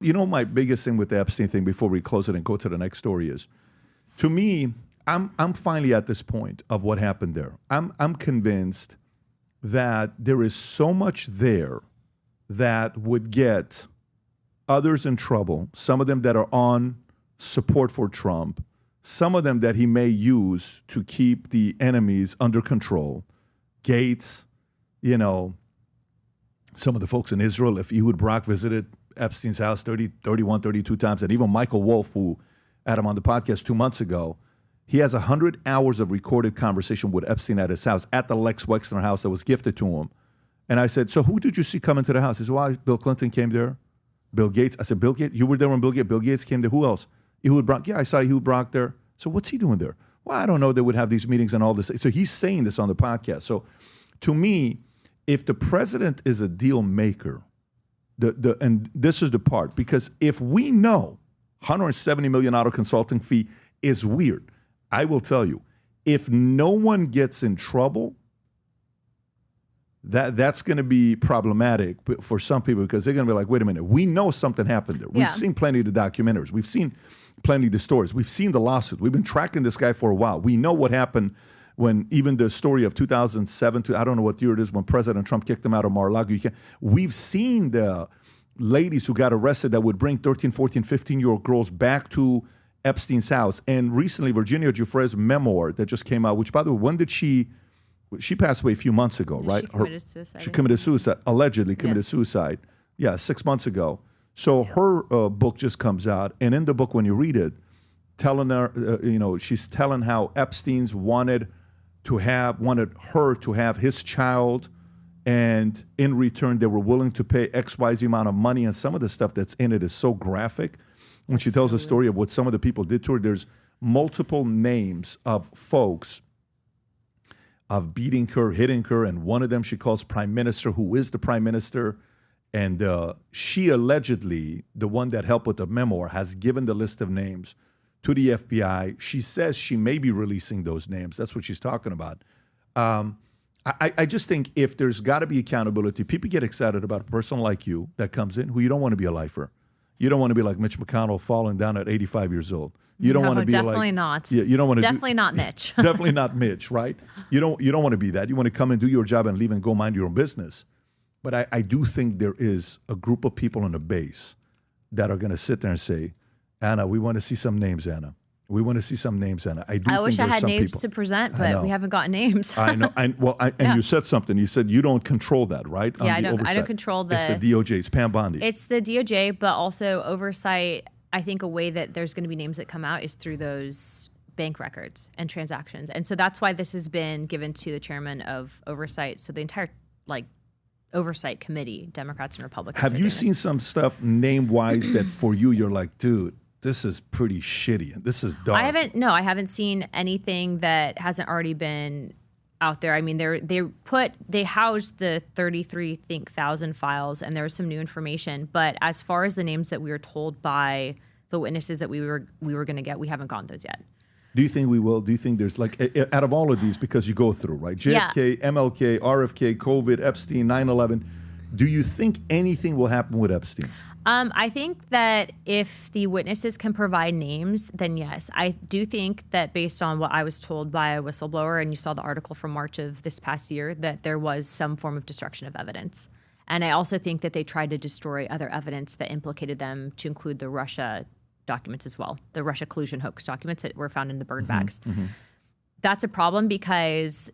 You know, my biggest thing with the Epstein thing before we close it and go to the next story is, to me, I'm finally at this point of what happened there. I'm convinced that there is so much there that would get others in trouble, some of them that are on support for Trump, some of them that he may use to keep the enemies under control. Gates, you know, some of the folks in Israel, if Ehud Barak visited Epstein's house 31, 32 times, and even Michael Wolff, who had him on the podcast 2 months ago, he has 100 hours of recorded conversation with Epstein at his house, at the Lex Wexner house that was gifted to him. And I said, so who did you see come into the house? He said, well, Bill Clinton came there. Bill Gates. I said, Bill Gates? You were there when Bill Gates came there? Who else? Ehud Barak. Yeah, I saw Ehud Barak there. So what's he doing there? Well, I don't know. They would have these meetings and all this. So he's saying this on the podcast. So to me, if the president is a deal maker, and this is the part, because if we know $170 million consulting fee is weird, I will tell you, if no one gets in trouble, that's going to be problematic for some people, because they're going to be like, wait a minute, we know something happened there. We've seen plenty of the documentaries. We've seen plenty of the stories. We've seen the lawsuit. We've been tracking this guy for a while. We know what happened when even the story of 2007, I don't know what year it is, when President Trump kicked him out of Mar-a-Lago. We've seen the ladies who got arrested that would bring 13, 14, 15-year-old girls back to Epstein's house. And recently, Virginia Giuffre's memoir that just came out, which, by the way, when did she passed away a few months ago, right? She committed suicide. She committed suicide, allegedly committed suicide. Yeah, 6 months ago. So her book just comes out. And in the book, when you read it, telling her, she's telling how Epstein's wanted her to have his child, and in return, they were willing to pay XYZ amount of money. And some of the stuff that's in it is so graphic. When she tells a story of what some of the people did to her, there's multiple names of folks of beating her, hitting her, and one of them she calls prime minister, who is the prime minister. And she allegedly, the one that helped with the memoir, has given the list of names to the FBI. She says she may be releasing those names. That's what she's talking about. I just think if there's got to be accountability, people get excited about a person like you that comes in who you don't want to be a lifer. You don't want to be like Mitch McConnell falling down at 85 years old. You don't want to be definitely not. Yeah, you don't want to. Definitely not Mitch. Definitely not Mitch, right? You don't want to be that. You want to come and do your job and leave and go mind your own business. But I do think there is a group of people in the base that are going to sit there and say, Anna, we want to see some names, Anna. We want to see some names, Anna. I wish I had names to present, but we haven't gotten names. I know. And you said something. You said you don't control that, right? Yeah, I don't control It's the DOJ. It's Pam Bondi. It's the DOJ, but also oversight. I think a way that there's going to be names that come out is through those bank records and transactions. And so that's why this has been given to the chairman of oversight. So the entire oversight committee, Democrats and Republicans. Have you seen some stuff name-wise that for you, you're like, dude, this is pretty shitty. This is dark. I haven't seen anything that hasn't already been out there. I mean, they housed the 33,000 files, and there was some new information. But as far as the names that we were told by the witnesses that we were going to get, we haven't gotten those yet. Do you think we will? Do you think there's out of all of these, because you go through, right? JFK, MLK, RFK, COVID, Epstein, 9/11. Do you think anything will happen with Epstein? I think that if the witnesses can provide names, then yes. I do think that based on what I was told by a whistleblower, and you saw the article from March of this past year, that there was some form of destruction of evidence. And I also think that they tried to destroy other evidence that implicated them, to include the Russia documents as well, the Russia collusion hoax documents that were found in the bird bags. Mm-hmm. That's a problem, because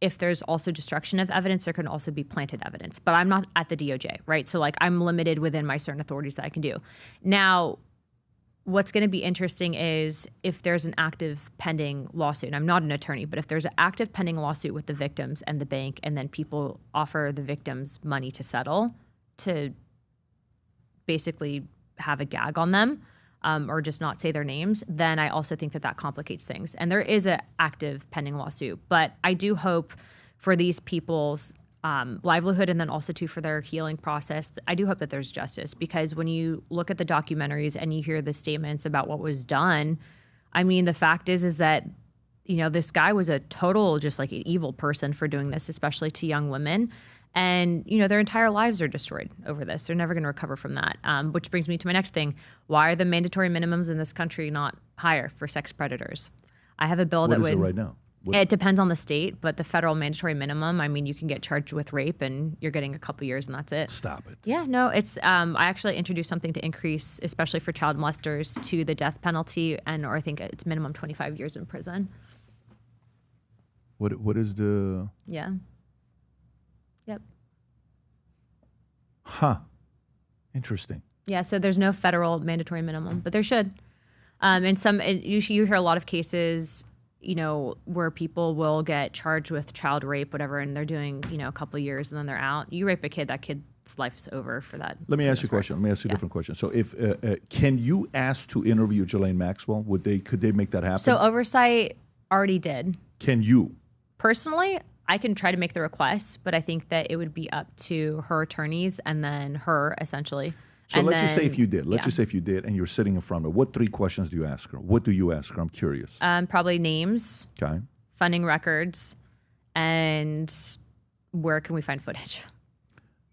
if there's also destruction of evidence, there can also be planted evidence. But I'm not at the DOJ, right? So I'm limited within my certain authorities that I can do. Now, what's going to be interesting is if there's an active pending lawsuit, and I'm not an attorney, but if there's an active pending lawsuit with the victims and the bank, and then people offer the victims money to settle, to basically have a gag on them, or just not say their names, then I also think that complicates things. And there is an active pending lawsuit. But I do hope for these people's livelihood, and then also too for their healing process, I do hope that there's justice. Because when you look at the documentaries and you hear the statements about what was done, I mean, the fact is that, this guy was a total, just an evil person for doing this, especially to young women. And, their entire lives are destroyed over this. They're never going to recover from that. Which brings me to my next thing. Why are the mandatory minimums in this country not higher for sex predators? I have a bill that would... What is it right now? It depends on the state, but the federal mandatory minimum, you can get charged with rape and you're getting a couple years and that's it. Stop it. Yeah, no, it's, I actually introduced something to increase, especially for child molesters, to the death penalty, or I think it's minimum 25 years in prison. What is the... Yeah. Yep. Huh. Interesting. Yeah, so there's no federal mandatory minimum, but there should. You hear a lot of cases, where people will get charged with child rape, whatever, and they're doing, a couple of years and then they're out. You rape a kid, that kid's life's over for that. Let me ask you a question. Let me ask you a different question. So if, can you ask to interview Ghislaine Maxwell? Could they make that happen? So Oversight already did. Can you? Personally, I can try to make the request, but I think that it would be up to her attorneys and then her, essentially. So let's just say if you did. Let's just say if you did and you're sitting in front of her. What 3 questions do you ask her? What do you ask her? I'm curious. Probably names, okay, funding records, and where can we find footage?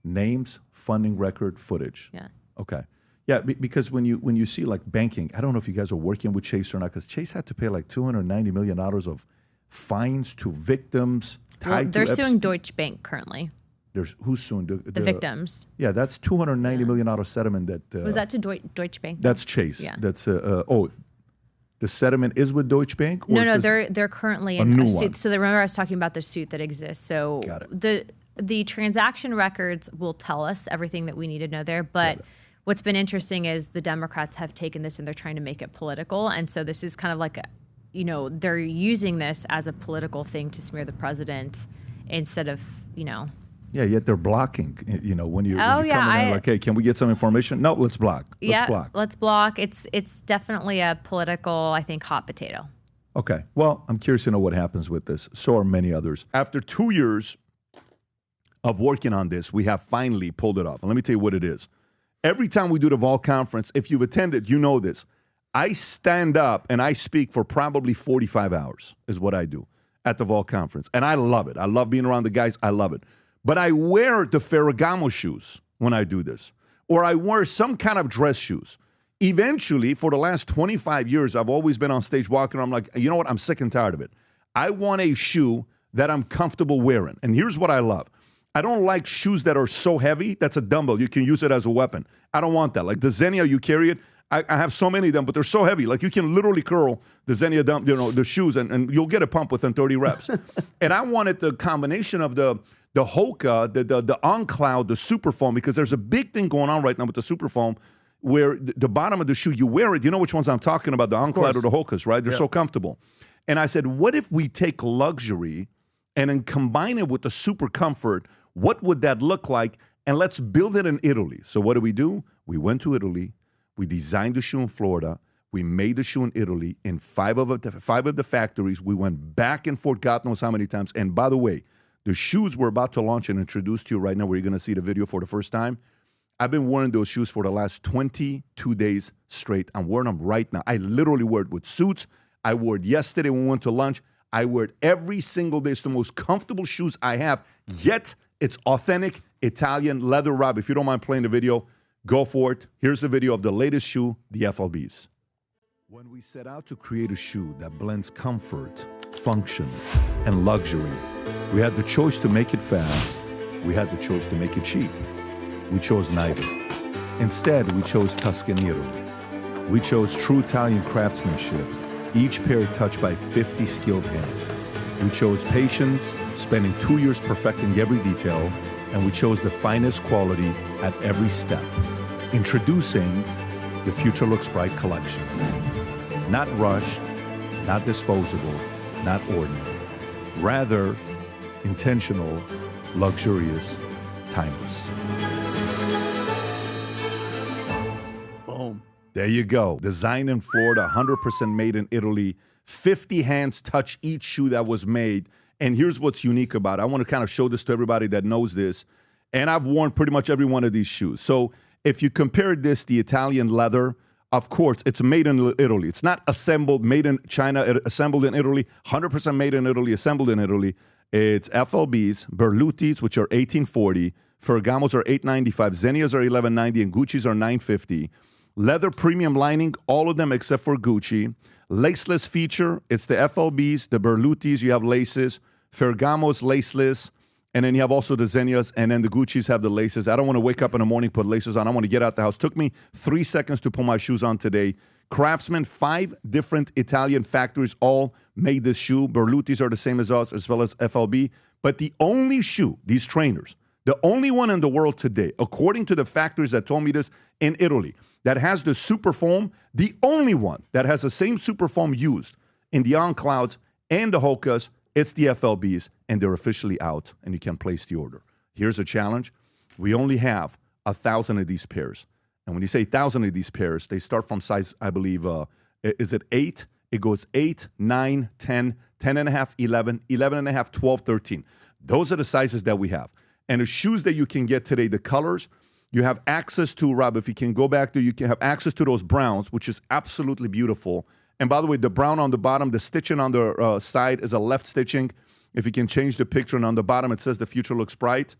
Names, funding record, footage. Yeah. Okay. Yeah, because when you see like banking, I don't know if you guys are working with Chase or not, because Chase had to pay like $290 million of fines to victims tied they're to suing Deutsche Bank currently. Who's suing? The victims. Yeah, that's $290 million settlement. Was that to Deutsche Bank? That's Chase. Yeah. That's the settlement is with Deutsche Bank? Or No, they're currently in a suit. So remember I was talking about the suit that exists. So Got it. The transaction records will tell us everything that we need to know there. But what's been interesting is the Democrats have taken this and they're trying to make it political. And so this is kind of like, they're using this as a political thing to smear the president instead of, Yeah, yet they're blocking, when you come in there like, hey, can we get some information? No, let's block. Let's block. It's definitely a political, I think, hot potato. Okay. Well, I'm curious to know what happens with this. So are many others. After 2 years of working on this, we have finally pulled it off. And let me tell you what it is. Every time we do the Vol Conference, if you've attended, you know this. I stand up and I speak for probably 45 hours is what I do at the Vol Conference. And I love it. I love being around the guys. I love it. But I wear the Ferragamo shoes when I do this. Or I wear some kind of dress shoes. Eventually, for the last 25 years, I've always been on stage walking around. I'm like, you know what? I'm sick and tired of it. I want a shoe that I'm comfortable wearing. And here's what I love. I don't like shoes that are so heavy. That's a dumbbell. You can use it as a weapon. I don't want that. Like the Xenia, you carry it. I have so many of them, but they're so heavy. Like you can literally curl the Xenia, the shoes, and you'll get a pump within 30 reps. And I wanted the combination of the Hoka, the On Cloud, the Super Foam, because there's a big thing going on right now with the Super Foam where the bottom of the shoe, you wear it. You know which ones I'm talking about, the On Cloud or the Hokas, right? They're so comfortable. And I said, what if we take luxury and then combine it with the super comfort? What would that look like? And let's build it in Italy. So what do? We went to Italy. We designed the shoe in Florida. We made the shoe in Italy in five of the factories. We went back and forth God knows how many times. And by the way, the shoes we're about to launch and introduce to you right now, where you're going to see the video for the first time, I've been wearing those shoes for the last 22 days straight. I'm wearing them right now. I literally wear it with suits. I wore it yesterday when we went to lunch. I wear it every single day. It's the most comfortable shoes I have, yet it's authentic Italian leather wrap. If you don't mind playing the video, go for it. Here's the video of the latest shoe, the FLBs. When we set out to create a shoe that blends comfort, function, and luxury, we had the choice to make it fast. We had the choice to make it cheap. We chose neither. Instead, we chose Tuscany, Italy. We chose true Italian craftsmanship, each pair touched by 50 skilled hands. We chose patience, spending 2 years perfecting every detail, and we chose the finest quality at every step. Introducing the Future Looks Bright collection. Not rushed, not disposable, not ordinary. Rather, intentional, luxurious, timeless. Boom. There you go. Designed in Florida, 100% made in Italy. 50 hands touch each shoe that was made. And here's what's unique about it. I want to kind of show this to everybody that knows this. And I've worn pretty much every one of these shoes. So if you compare this, the Italian leather, of course, it's made in Italy. It's not assembled, made in China, assembled in Italy, 100% made in Italy, assembled in Italy. It's FLBs, Berlutis, which are $18.40. Ferragamos are $8.95. Zennias are $11.90, and Gucci's are $9.50. Leather premium lining, all of them except for Gucci. Laceless feature, it's the FLBs, the Berlutis, you have laces. Ferragamos, laceless. And then you have also the Zennias, and then the Gucci's have the laces. I don't want to wake up in the morning, put laces on. I want to get out the house. Took me 3 seconds to put my shoes on today. Craftsman, 5 different Italian factories all made this shoe. Berlutis are the same as us, as well as FLB. But the only shoe, these trainers, the only one in the world today, according to the factories that told me this in Italy, that has the super foam, the only one that has the same super foam used in the On Clouds and the Hokas, it's the FLBs, and they're officially out, and you can place the order. Here's a challenge. We only have 1,000 of these pairs. And when you say 1,000 of these pairs, they start from size, I believe, is it 8? It goes 8, 9, 10, 10.5, 11, 11.5, 12, 13. Those are the sizes that we have. And the shoes that you can get today, the colors, you have access to, Rob, if you can go back there, you can have access to those browns, which is absolutely beautiful. And by the way, the brown on the bottom, the stitching on the side is a left stitching. If you can change the picture, and on the bottom it says the future looks bright.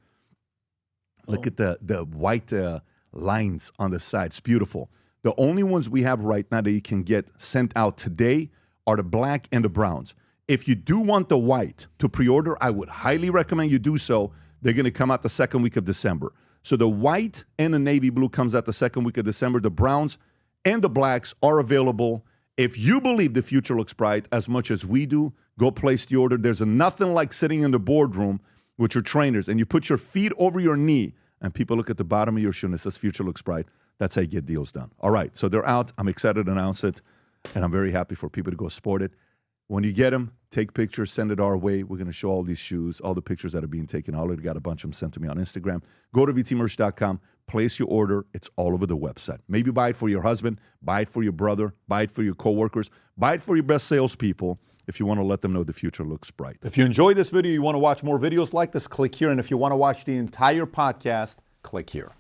Look at the white lines on the side. It's beautiful. The only ones we have right now that you can get sent out today are the black and the browns. If you do want the white to pre-order, I would highly recommend you do so. They're going to come out the second week of December. So the white and the navy blue comes out the second week of December. The browns and the blacks are available. If you believe the future looks bright as much as we do, go place the order. There's nothing like sitting in the boardroom with your trainers and you put your feet over your knee and people look at the bottom of your shoe and it says future looks bright. That's how you get deals done. All right, so they're out. I'm excited to announce it, and I'm very happy for people to go sport it. When you get them, take pictures, send it our way. We're going to show all these shoes, all the pictures that are being taken. I already got a bunch of them sent to me on Instagram. Go to vtmerch.com, place your order. It's all over the website. Maybe buy it for your husband, buy it for your brother, buy it for your coworkers, buy it for your best salespeople if you want to let them know the future looks bright. If you enjoyed this video, you want to watch more videos like this, click here. And if you want to watch the entire podcast, click here.